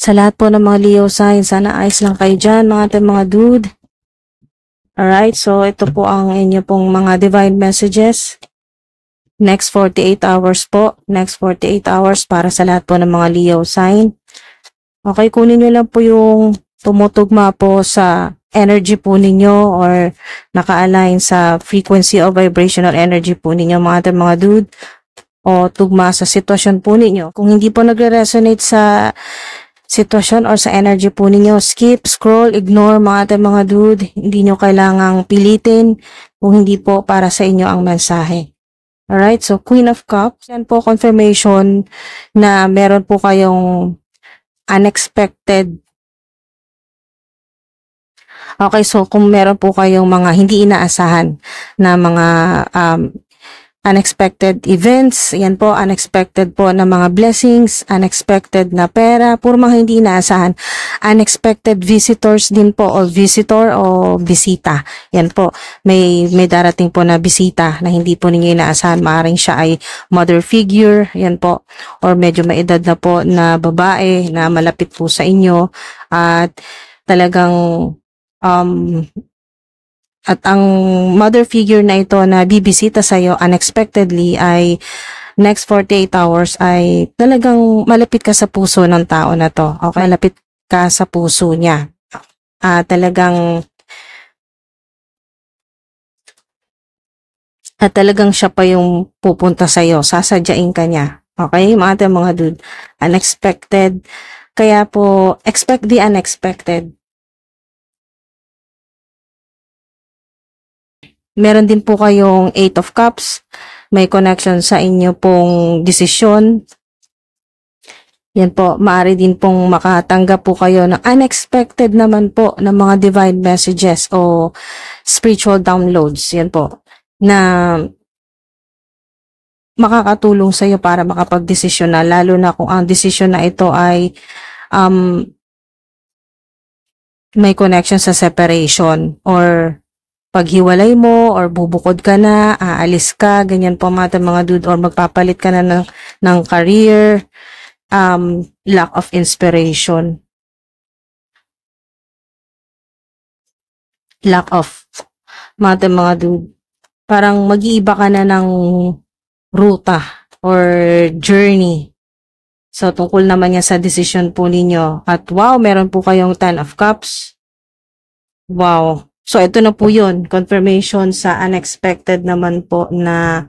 Sa lahat po ng mga Leo sign, sana ayos lang kayo dyan, mga dude. Alright, so ito po ang inyo pong mga divine messages. Next 48 hours po. Next 48 hours para sa lahat po ng mga Leo sign. Okay, kunin nyo lang po yung tumutugma po sa energy po ninyo or naka-align sa frequency or vibrational energy po ninyo, mga dude. O tugma sa sitwasyon po ninyo. Kung hindi po nagre-resonate sa sitwasyon or sa energy po ninyo, skip, scroll, ignore mga dude. Hindi nyo kailangang pilitin kung hindi po para sa inyo ang mensahe. Alright, so Queen of Cups, yan po confirmation na meron po kayong unexpected. Okay, so kung meron po kayong mga hindi inaasahan na mga unexpected events, yan po, unexpected po na mga blessings, unexpected na pera, puro mga hindi inaasahan, unexpected visitors din po, o visitor o bisita, yan po, may darating po na bisita na hindi po ninyo inaasahan, maaaring siya ay mother figure, yan po, or medyo maedad na po na babae na malapit po sa inyo, at talagang at ang mother figure na ito na bibisita sa iyo unexpectedly ay next 48 hours ay talagang malapit ka sa puso ng tao na to. Okay, malapit ka sa puso niya. Talagang siya pa yung pupunta sa iyo, sasadyain ka niya. Okay, mga dude, unexpected. Kaya po, expect the unexpected. Meron din po kayong 8 of Cups. May connection sa inyo pong desisyon. Yan po, maaari din pong makatanggap po kayo ng unexpected naman po ng mga divine messages o spiritual downloads. Yan po, na makakatulong sa iyo para makapag-desisyon na, lalo na kung ang desisyon na ito ay may connection sa separation or paghiwalay mo or bubukod ka na, aalis ka, ganyan po mga dude, or magpapalit ka na ng career, lack of inspiration. Lack of, mga dude, parang mag-iiba ka na ng ruta or journey. So, tungkol naman yan sa decision po ninyo. At wow, meron po kayong 10 of Cups. Wow. So, ito na po yun. Confirmation sa unexpected naman po na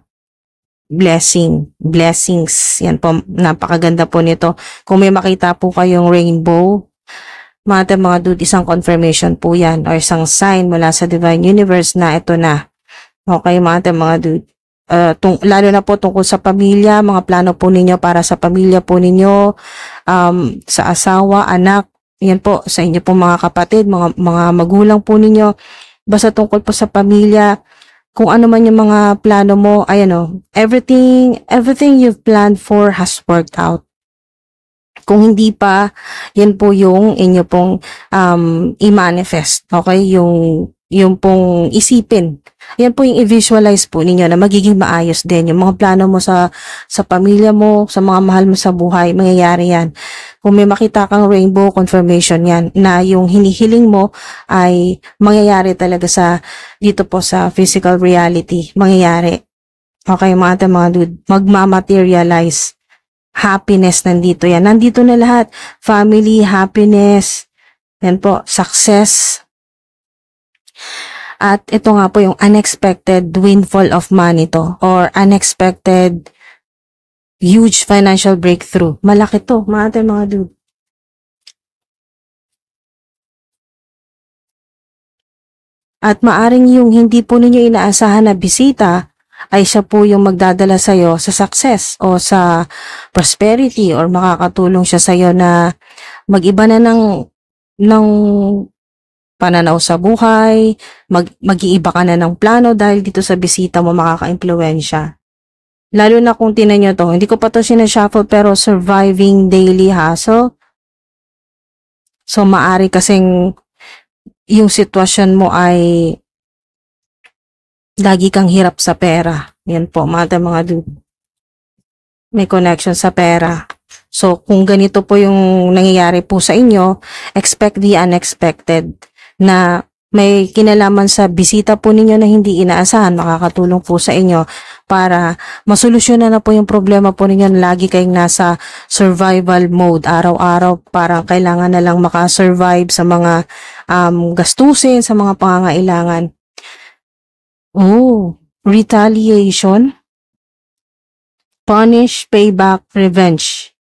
blessings. Yan po, napakaganda po nito. Kung may makita po kayong rainbow, mga dude, isang confirmation po yan or isang sign mula sa Divine Universe na ito na. Okay, mga dude. Lalo na po tungkol sa pamilya, mga plano po ninyo para sa pamilya po ninyo, sa asawa, anak, yan po, sa inyo po mga kapatid, mga magulang po ninyo, basta tungkol po sa pamilya, kung ano man yung mga plano mo, ayan everything you've planned for has worked out. Kung hindi pa, yan po yung inyo pong i-manifest, okay? Yung pong isipin. Yan po yung i-visualize po ninyo na magiging maayos din. Yung mga plano mo sa pamilya mo, sa mga mahal mo sa buhay, mangyayari yan. Kung may makita kang rainbow, confirmation yan na yung hinihiling mo ay mangyayari talaga dito po sa physical reality. Mangyayari. Okay, mga dude, magmamaterialize. Happiness nandito yan. Nandito na lahat. Family, happiness, yan po, success. At ito nga po yung unexpected windfall of money to or unexpected huge financial breakthrough. Malaki to, mga dude. At maaring yung hindi po ninyo inaasahan na bisita ay siya po yung magdadala sa'yo sa success o sa prosperity or makakatulong siya sa'yo na mag-iba na ng pananaw sa buhay, mag-iiba ka na ng plano dahil dito sa bisita mo makaka-impluwensya. Lalo na kung tinan nyo to, hindi ko pa to sinashuffle pero surviving daily hustle. So maari kasing yung sitwasyon mo ay lagi kang hirap sa pera. Yan po, mga dude. May connection sa pera. So, kung ganito po yung nangyayari po sa inyo, expect the unexpected na may kinalaman sa bisita po ninyo na hindi inaasahan, makakatulong po sa inyo para masolusyonan na po yung problema po ninyo na lagi kayong nasa survival mode araw-araw, para kailangan na lang makasurvive sa mga gastusin, sa mga pangangailangan. Oh, retaliation, punish, payback, revenge.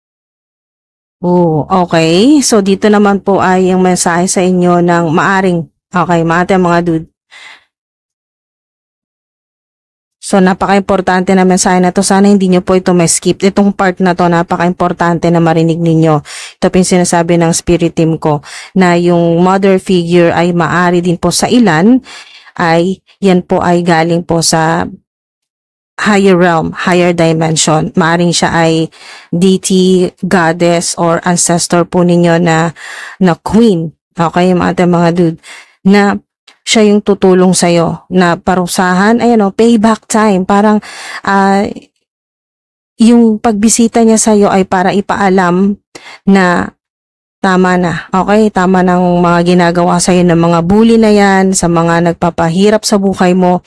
Oh, okay. So, dito naman po ay yung mensahe sa inyo ng maaring, okay, mga dude. So, napaka-importante na mensahe na to. Sana hindi nyo po ito ma-skip. Itong part na to, napaka-importante na marinig ninyo. Ito po yung sinasabi ng spirit team ko, na yung mother figure ay maari din po sa ilan, ay yan po ay galing po sa higher realm, higher dimension. Maaring siya ay deity, goddess, or ancestor po ninyo na queen. Okay, mga dude, na siya yung tutulong sa'yo na parusahan, ayan o, payback time. Parang yung pagbisita niya sa'yo ay para ipaalam na tama na, okay? Tama ng mga ginagawa sa'yo ng mga bully na yan, sa mga nagpapahirap sa buhay mo.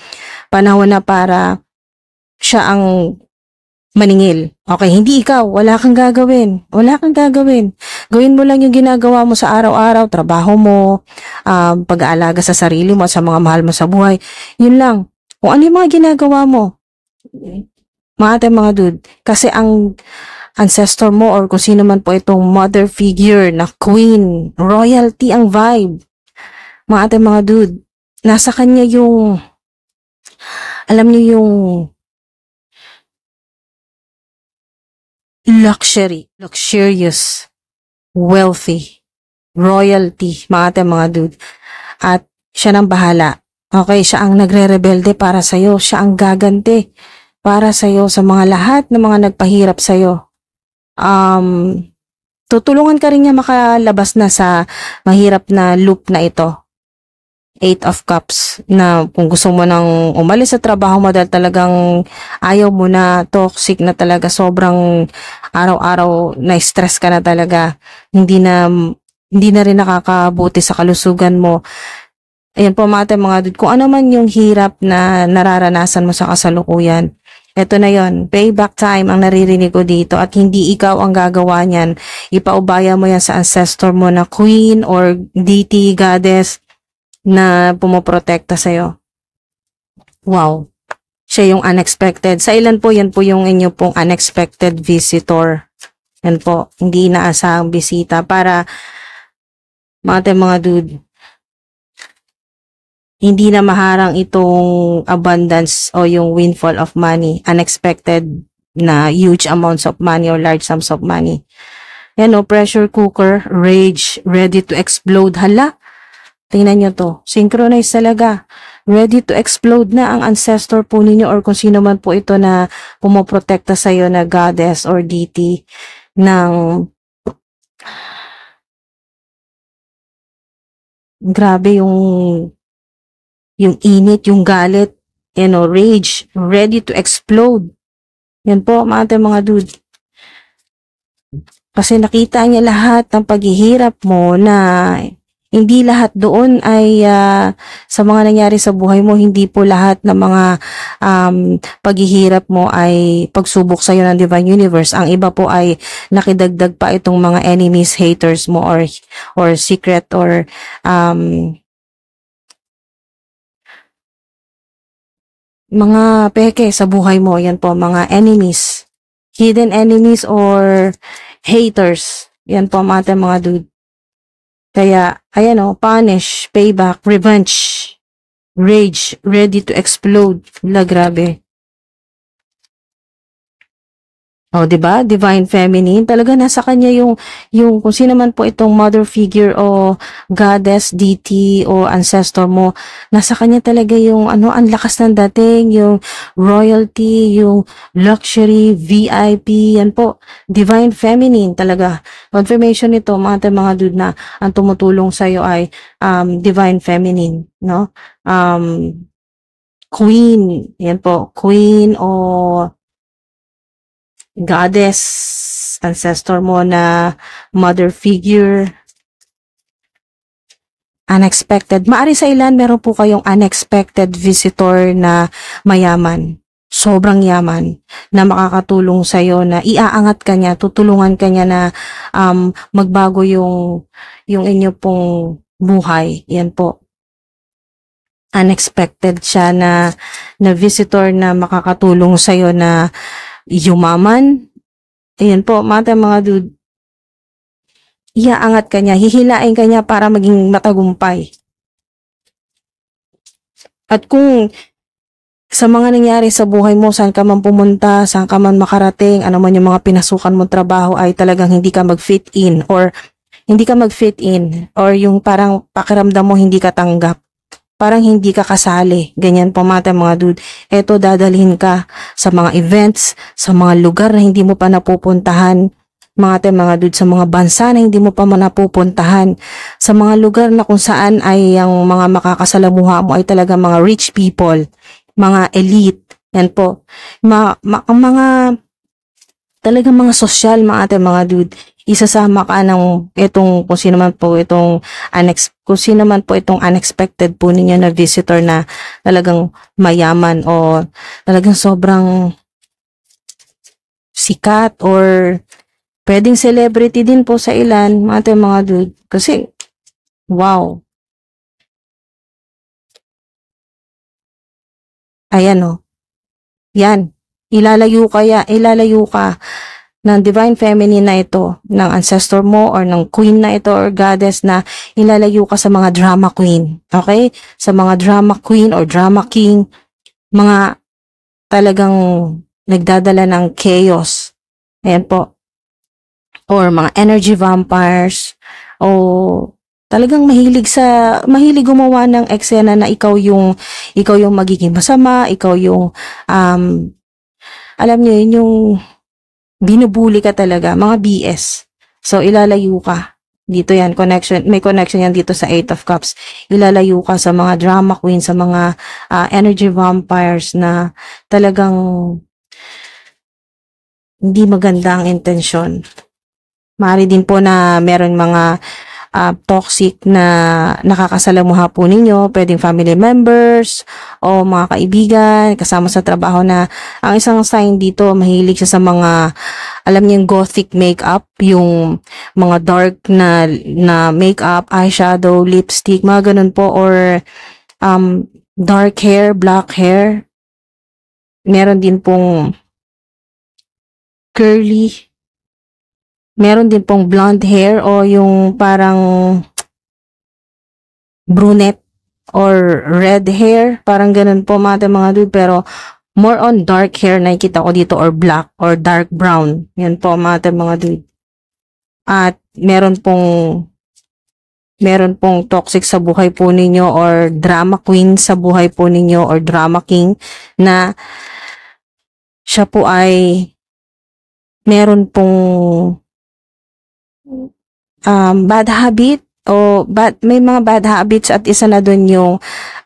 Panahon na para siya ang maningil. Okay, hindi ikaw, wala kang gagawin. Wala kang gagawin. Gawin mo lang yung ginagawa mo sa araw-araw, trabaho mo, pag-aalaga sa sarili mo at sa mga mahal mo sa buhay. Yun lang. Kung ano yung mga ginagawa mo, mga dude, kasi ang ancestor mo or kung sino man po itong mother figure na queen, royalty ang vibe. Mga dude, nasa kanya yung, alam niyo yung luxurious, wealthy, royalty, mga dude. At siya nang bahala. Okay, siya ang nagre-rebelde para sa'yo. Siya ang gaganti para sa'yo sa mga lahat ng mga nagpahirap sa'yo. Tutulungan ka rin niya makalabas na sa mahirap na loop na ito. 8 of Cups, na kung gusto mo nang umalis sa trabaho mo dahil talagang ayaw mo na, toxic na talaga, sobrang araw-araw na stress ka na talaga, hindi na rin nakakabuti sa kalusugan mo. Ayan po mga dude, kung ano man yung hirap na nararanasan mo sa kasalukuyan, eto na yon, payback time ang naririnig ko dito, at hindi ikaw ang gagawa niyan. Ipaubaya mo yan sa ancestor mo na queen or deity, goddess, na pumoprotekta sa'yo. Wow. Siya yung unexpected. Sa ilan po, yan po yung inyo pong unexpected visitor. Yan po, hindi inaasahang bisita para mga dude, hindi na maharang itong abundance o yung windfall of money, unexpected na huge amounts of money or large sums of money. Yan o, pressure cooker, rage, ready to explode. Hala, tingnan nyo to. Synchronize talaga. Ready to explode na ang ancestor po ninyo or kung sino man po ito na pumoprotekta sa'yo na goddess or deity ng grabe yung init, yung galit, rage, ready to explode. Yan po, mga dude. Kasi nakita niya lahat ng paghihirap mo na hindi lahat doon ay sa mga nangyari sa buhay mo, hindi po lahat ng mga paghihirap mo ay pagsubok sa iyo ng Divine Universe. Ang iba po ay nakidagdag pa itong mga enemies, haters mo or secret or mga peke sa buhay mo. Yan po, mga enemies, hidden enemies or haters. Yan po mga dude. Kaya, ayan o, punish, payback, revenge, rage, ready to explode. La, grabe. O, diba? Divine Feminine. Talaga nasa kanya yung kung sino man po itong mother figure o goddess, deity o ancestor mo, nasa kanya talaga yung ang lakas ng dating, yung royalty, yung luxury, VIP, yan po. Divine Feminine talaga. Confirmation nito, mga dude, na ang tumutulong sa'yo ay Divine Feminine, no? Queen, yan po. Queen o goddess, ancestor mo na mother figure, unexpected. Maari sa ilan, meron po kayong unexpected visitor na mayaman. Sobrang yaman na makakatulong sa'yo na iaangat ka niya, tutulungan ka niya na magbago yung inyo pong buhay. Yan po. Unexpected siya na visitor na makakatulong sa'yo na yumaman. Ayan po, mga dude. Iaangat ka niya, hihilain ka niya para maging matagumpay. At kung sa mga nangyari sa buhay mo, saan ka man pumunta, saan ka man makarating, ano man yung mga pinasukan mong trabaho ay talagang hindi ka mag-fit in or yung parang pakiramdam mo hindi ka tanggap. Parang hindi ka kasali. Ganyan po mga dude. Eto, dadalhin ka sa mga events, sa mga lugar na hindi mo pa napupuntahan. Mga dude, sa mga bansa na hindi mo pa napupuntahan. Sa mga lugar na kung saan ay ang mga makakasalamuha mo ay talaga mga rich people, mga elite. Yan po. Talagang mga sosyal, mga dude. Isasama ka ng kung sino man po itong unexpected po ninyo na visitor na talagang mayaman o talagang sobrang sikat or pwedeng celebrity din po sa ilan, mga dude. Kasi, wow. Ayan o. Yan. Ilalayo ka ng divine feminine na ito, ng ancestor mo or ng queen na ito or goddess na ilalayo ka sa mga drama queen. Okay? Sa mga drama queen or drama king, mga talagang nagdadala ng chaos. Ayan po. Or mga energy vampires o talagang mahilig gumawa ng eksena na ikaw yung magiging masama, ikaw yung alam niyo yun, yung binubuli ka talaga, mga BS. So, ilalayo ka. Dito yan, may connection yan dito sa 8 of Cups. Ilalayo ka sa mga drama queen, sa mga energy vampires na talagang hindi maganda ang intensyon. Maaari din po na meron mga toxic na nakakasalamuha po ninyo, pwedeng family members o mga kaibigan, kasama sa trabaho na ang isang sign dito, mahilig siya sa mga, alam niyo yung gothic makeup, yung mga dark na makeup, eyeshadow, lipstick, mga ganun po, or dark hair, black hair. Meron din pong curly, meron din pong blonde hair o yung parang brunette or red hair. Parang ganun po mga dude. Pero more on dark hair nakikita ko dito or black or dark brown. Yan po mga dude. At meron pong toxic sa buhay po ninyo or drama queen sa buhay po ninyo or drama king na siya po ay meron pong bad habit o may mga bad habits at isa na doon yung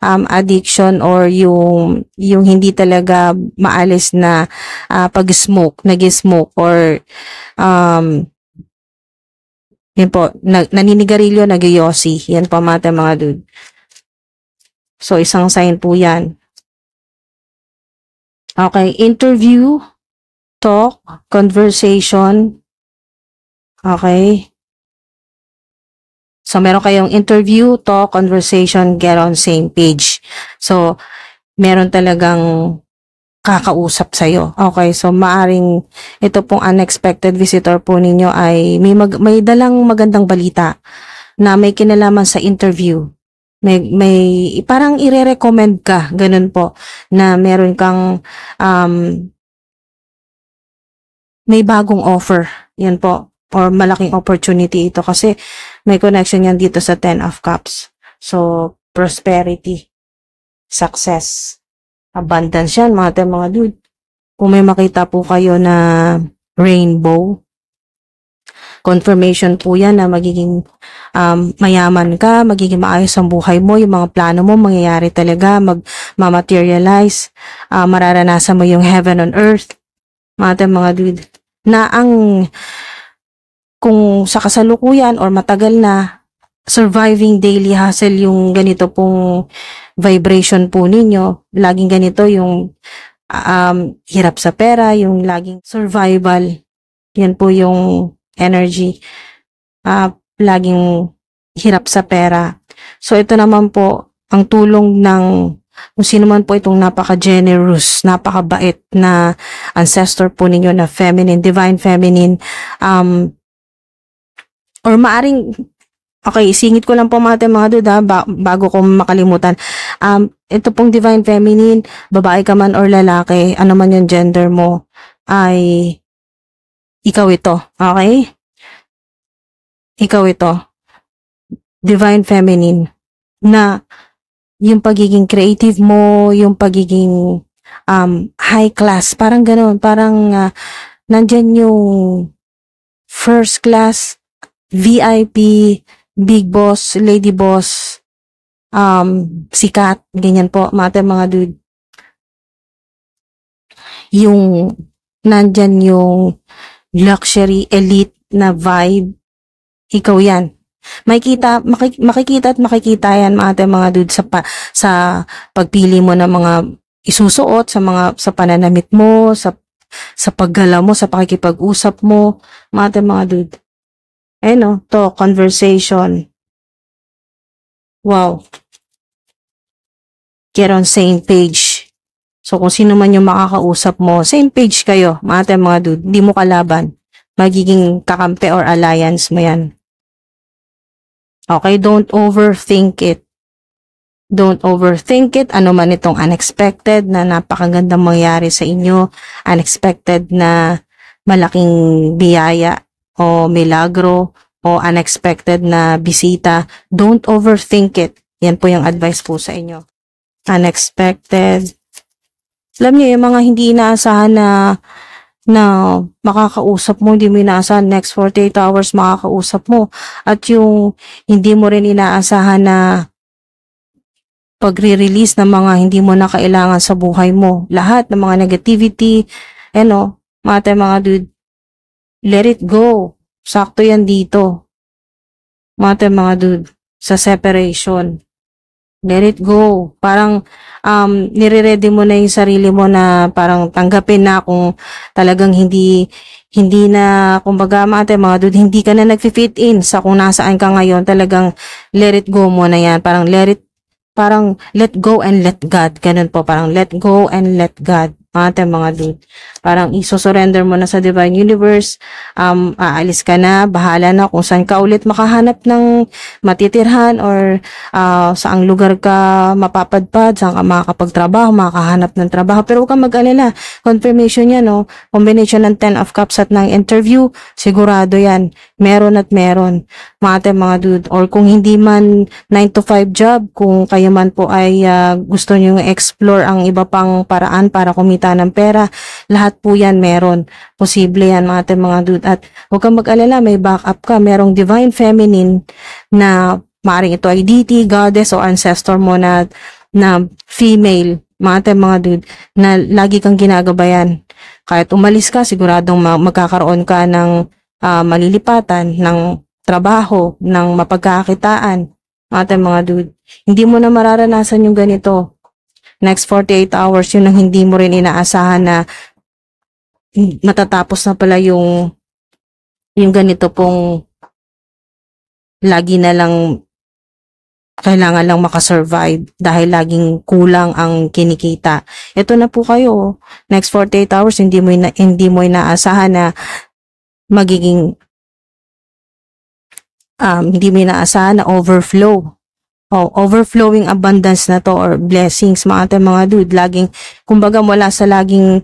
addiction or yung hindi talaga maalis na nag-smoke or yun po, naninigarilyo, nag-yosi. Yan po mga dude. So, isang sign po yan. Okay, interview, talk, conversation. Okay. So, meron kayong interview, talk, conversation, get on same page. So, meron talagang kakausap sa'yo. Okay, so maaring ito pong unexpected visitor po ninyo ay may dalang magandang balita na may kinalaman sa interview. May parang ire-recommend ka, ganun po, na meron kang may bagong offer. Yan po. Or malaking opportunity ito kasi may connection yan dito sa 10 of Cups. So, prosperity, success, abundance yan, mga dude. Kung may makita po kayo na rainbow, confirmation po yan na magiging mayaman ka, magiging maayos ang buhay mo, yung mga plano mo mangyayari talaga, ma-materialize, mararanasan mo yung heaven on earth, mga dude. na kung sa kasalukuyan or matagal na, surviving daily hustle yung ganito pong vibration po ninyo, laging ganito yung hirap sa pera, yung laging survival, yan po yung energy, laging hirap sa pera. So ito naman po, ang tulong ng kung sino man po itong napaka-generous, napakabait na ancestor po ninyo na feminine, divine feminine, or maaring, okay, isingit ko lang po mga duda bago ko makalimutan. Ito pong divine feminine, babae ka man or lalaki, ano man yung gender mo, ay ikaw ito, okay? Ikaw ito, divine feminine, na yung pagiging creative mo, yung pagiging high class, parang gano'n, parang nandyan yung first class, VIP, big boss, lady boss, sikat, ganyan po, mga dude. Yung nandyan yung luxury, elite na vibe, ikaw yan. Makikita at makikita yan mga dude sa pagpili mo ng mga isusuot, sa pananamit mo, sa paggala mo, sa pakikipag-usap mo, mga dude. To conversation. Wow. Get on same page. So kung sino man yung makakausap mo, same page kayo, mga dude. Hindi mo kalaban. Magiging kakampi or alliance mo yan. Okay, don't overthink it. Don't overthink it. Ano man itong unexpected na napakagandang mangyari sa inyo, unexpected na malaking biyaya o milagro o unexpected na bisita, don't overthink it. Yan po yung advice po sa inyo. Unexpected. Alam niyo, yung mga hindi inaasahan na makakausap mo, hindi mo inaasahan, next 48 hours makakausap mo. At yung hindi mo rin inaasahan na pagre-release ng mga hindi mo na kailangan sa buhay mo. Lahat ng mga negativity, mga dude, let it go. Sakto yan dito. Mga dude, sa separation. Let it go. Parang, nire-ready mo na yung sarili mo na parang tanggapin na kung talagang hindi na, kumbaga mga dude, hindi ka na nag-fit in sa kung nasaan ka ngayon. Talagang let it go mo na yan. Parang let go and let God. Ganun po, parang let go and let God. Mga dude. Parang iso-surrender mo na sa divine universe. Aalis ka na, bahala na kung saan ka ulit makahanap ng matitirhan or saang lugar ka mapapadpad, saan ka makakapagtrabaho, makahanap ng trabaho. Pero huwag kang mag-alala. Confirmation yan, no? Combination ng 10 of cups at ng interview, sigurado yan. Meron at meron. Mga dude. Or kung hindi man 9 to 5 job, kung kayo man po ay gusto nyo explore ang iba pang paraan para kumita ng pera, lahat po yan meron. Posible yan mga dude. At huwag kang mag-alala, may backup ka. Merong divine feminine na maaaring ito ay deity, goddess o ancestor mo na female, mga dude, na lagi kang ginagabayan. Kahit umalis ka, siguradong magkakaroon ka ng malilipatan, ng trabaho, ng mapagkakitaan, mga dude. Hindi mo na mararanasan yung ganito. Next 48 hours, yun ang hindi mo rin inaasahan na matatapos na pala yung ganito pong lagi na lang kailangan lang makasurvive dahil laging kulang ang kinikita. Ito na po kayo. Next 48 hours, hindi mo inaasahan na magiging hindi mo inaasahan na overflow. Overflowing abundance na to or blessings mga dude. Laging, kumbaga mula sa laging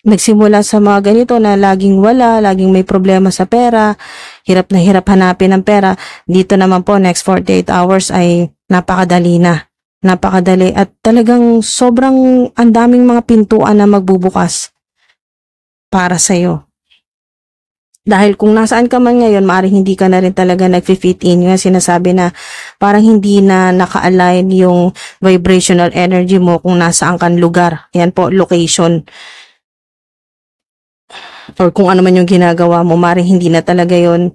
nagsimula sa mga ganito na laging wala, laging may problema sa pera, hirap na hirap hanapin ng pera. Dito naman po, next 48 hours ay napakadali na. Napakadali at talagang sobrang ang daming mga pintuan na magbubukas para sa'yo. Dahil kung nasaan ka man ngayon, maaaring hindi ka na rin talaga nag-fit in. Yung sinasabi na parang hindi na naka-align yung vibrational energy mo kung nasaan kang lugar. Yan po, location. or kung ano man yung ginagawa mo, maring hindi na talaga yun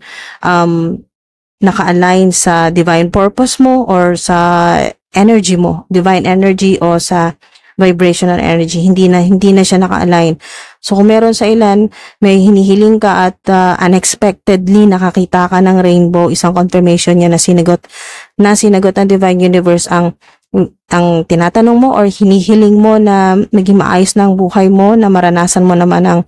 naka-align sa divine purpose mo or sa energy mo, divine energy o sa vibrational energy, hindi na siya naka-align. So kung meron sa ilan, may hinihiling ka at unexpectedly nakakita ka ng rainbow, isang confirmation niya na sinagot ng divine universe ang tinatanong mo or hinihiling mo na maging maayos na ang buhay mo, na maranasan mo naman ang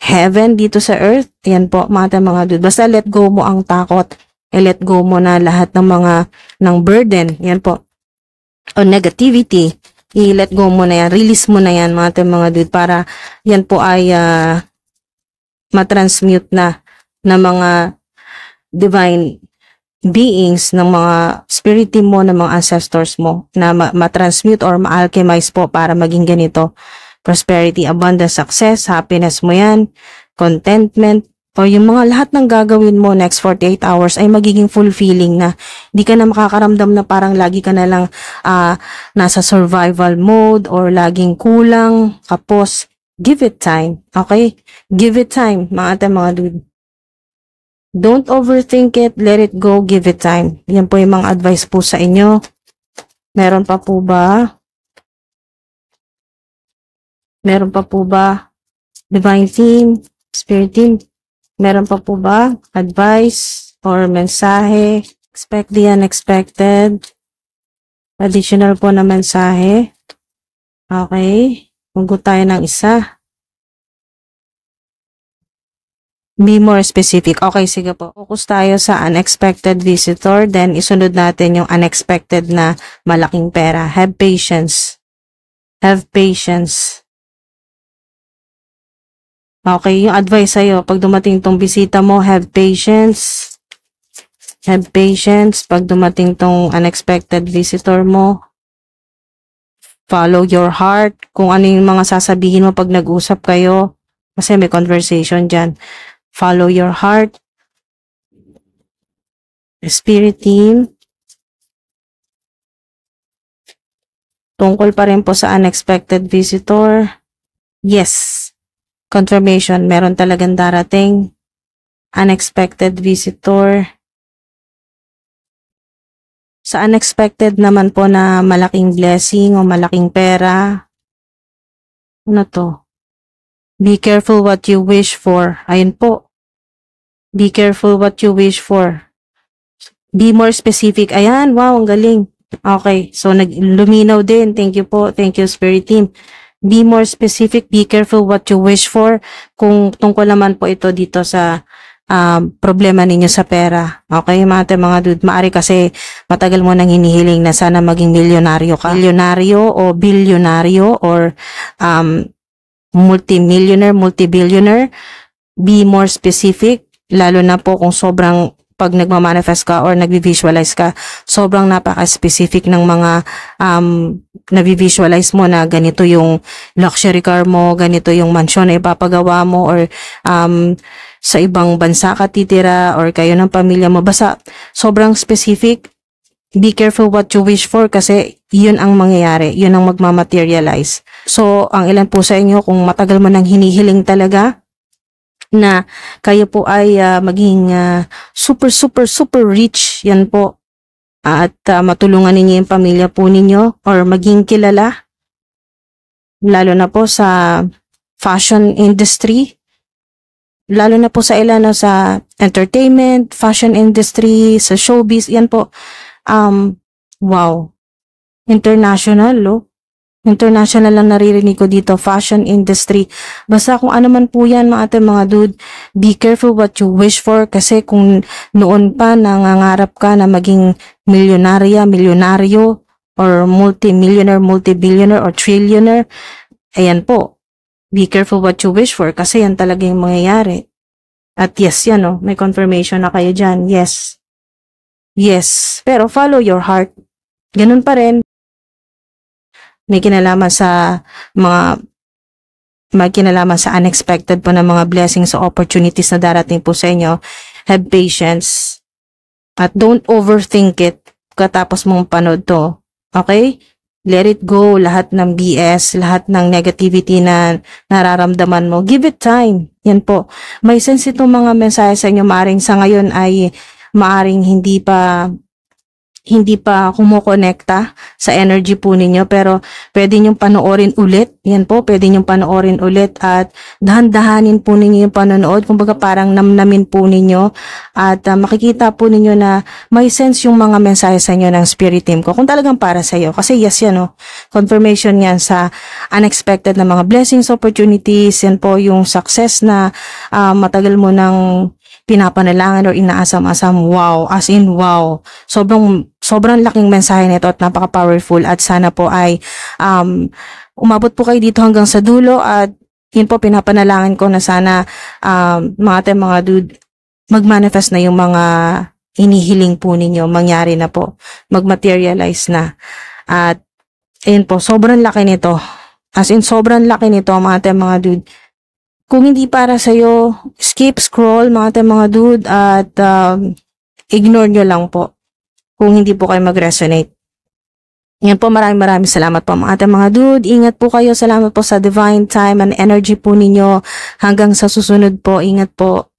heaven dito sa earth. Yan po mga dude. Basta let go mo ang takot, let go mo na lahat ng burden, yan po, o negativity, i-let go mo na yan, release mo na yan mga dude, para yan po ay matransmute na ng mga divine beings, ng mga spirit team mo, ng mga ancestors mo, na matransmute or ma-alchemize po para maging ganito: prosperity, abundance, success, happiness mo yan, contentment, o yung mga lahat ng gagawin mo next 48 hours ay magiging fulfilling na. Hindi ka na makakaramdam na parang lagi ka na lang nasa survival mode or laging kulang, kapos. Give it time, okay? Give it time, mga dude. Don't overthink it, let it go, give it time. Yan po yung mga advice po sa inyo. Meron pa po ba? Meron pa po ba? Divine team, spirit team, meron pa po ba advice or mensahe? Expect the unexpected. Additional po na mensahe. Okay. Hugot tayo ng isa. Be more specific. Okay, sige po. Focus tayo sa unexpected visitor. Then, isunod natin yung unexpected na malaking pera. Have patience. Have patience. Okay, yung advice sa'yo, pag dumating tong bisita mo, have patience. Have patience. Pag dumating tong unexpected visitor mo, follow your heart. Kung ano yung mga sasabihin mo pag nag-usap kayo, kasi may conversation dyan. Follow your heart. Spirit team. Tungkol pa rin po sa unexpected visitor. Yes. Confirmation, meron talagang darating unexpected visitor. Sa unexpected naman po na malaking blessing o malaking pera, ano to? Be careful what you wish for. Ayun po. Be careful what you wish for. Be more specific. Ayan, wow, ang galing. Okay, so luminaw din. Thank you po. Thank you, Spirit Team. Be more specific, be careful what you wish for. Kung tungkol naman po ito dito sa problema ninyo sa pera. Okay, mga dude, maari kasi matagal mo nang hinihiling na sana maging milyonaryo ka. Milyonaryo o bilyonaryo or multimillionaire, multibillionaire. Be more specific, lalo na po kung sobrang pag nagmamanifest ka or nagvi-visualize ka, sobrang napaka-specific ng mga navi-visualize mo na ganito yung luxury car mo, ganito yung mansion na ipapagawa mo, or sa ibang bansa ka titira, or kayo ng pamilya mo. Basta sobrang specific. Be careful what you wish for kasi yun ang mangyayari, yun ang magmamaterialize. So, ang ilan po sa inyo, kung matagal mo nang hinihiling talaga na kayo po ay maging super rich, yan po, at matulungan ninyo yung pamilya po ninyo or maging kilala, lalo na po sa fashion industry, lalo na po sa ilan sa entertainment, fashion industry, sa showbiz, yan po, wow, international, international lang naririnig ko dito, fashion industry. Basta kung ano man po yan, mga dude, be careful what you wish for kasi kung noon pa nangangarap ka na maging milyonaryo, or multimillionaire, multibillionaire, or trillionaire, ayan po, be careful what you wish for kasi yan talaga yung mangyayari. At yes, yan may confirmation na kayo dyan. Yes. Yes. Pero follow your heart. Ganun pa rin. May kinalaman sa unexpected po na mga blessings o opportunities na darating po sa inyo. Have patience. At don't overthink it katapos mong panood to. Okay? Let it go, lahat ng BS, lahat ng negativity na nararamdaman mo. Give it time. Yan po. May sense itong mga mensahe sa inyo, maaring sa ngayon ay maaring hindi pa kumukonekta sa energy po ninyo, pero pwede nyong panoorin ulit. Yan po, pwede nyong panoorin ulit at dahan-dahanin po ninyo yung panonood. Kumbaga parang namnamin po ninyo at makikita po ninyo na may sense yung mga mensahe sa inyo ng spirit team ko. Kung talagang para sa iyo. Kasi yes yan, no? Confirmation yan sa unexpected na mga blessings, opportunities. Yan po yung success na matagal mo nang pinapanalangin or inaasam-asam. Wow, as in wow. Sobrang laking mensahe nito at napaka-powerful at sana po ay umabot po kayo dito hanggang sa dulo at yun po pinapanalangin ko na sana mga dude mag-manifest na yung mga inihiling po ninyo, mangyari na po, mag-materialize na. At ayun po, sobrang laki nito. As in sobrang laki nito mga dude. Kung hindi para sa'yo, skip, scroll, mga dude, at ignore nyo lang po kung hindi po kayo mag-resonate. Yan po, maraming salamat po mga dude. Ingat po kayo. Salamat po sa divine time and energy po ninyo. Hanggang sa susunod po. Ingat po.